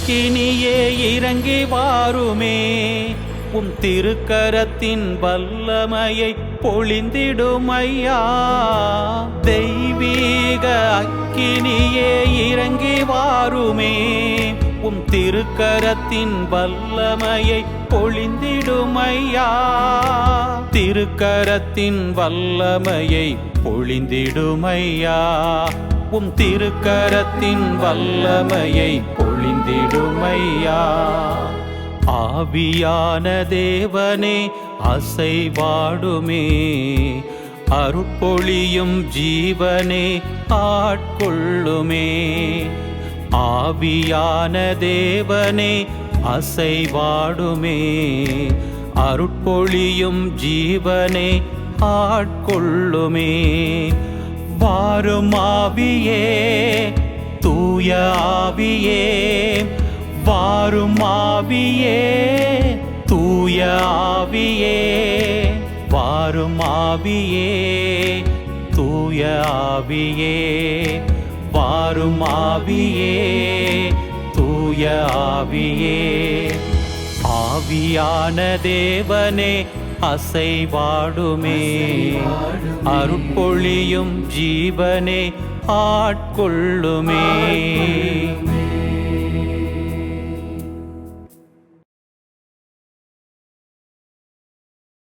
அக்கினியே இறங்கி வாருமே, உம் திருக்கரத்தின் வல்லமையை பொழிந்திடுமையா. தெய்வீக அக்கினியே இறங்கி வாருமே, உம் திருக்கரத்தின் வல்லமையை பொழிந்திடுமையா. திருக்கரத்தின் வல்லமையை பொழிந்திடுமையா, உம் திருக்கரத்தின் வல்லமையை பொழிந்திடுமையா. ஆவியான தேவனே அசைவாடுமே, அருட்பொழியும் ஜீவனே ஆட்கொள்ளுமே. ஆவியான தேவனே அசைவாடுமே, அருட்பொழியும் ஜீவனே ஆட்கொள்ளுமே. வாரும் ஆவியே, தூய ஆவியே, வாரும் ஆவியே, தூய ஆவியே, வாரும் ஆவியே, தூய ஆவியே, வாரும் ஆவியே, தூய ஆவியே. ஆவியான தேவனே அசைவாடுமே, அருட்பொழியும் ஜீவனே ஆட்கொள்ளுமே.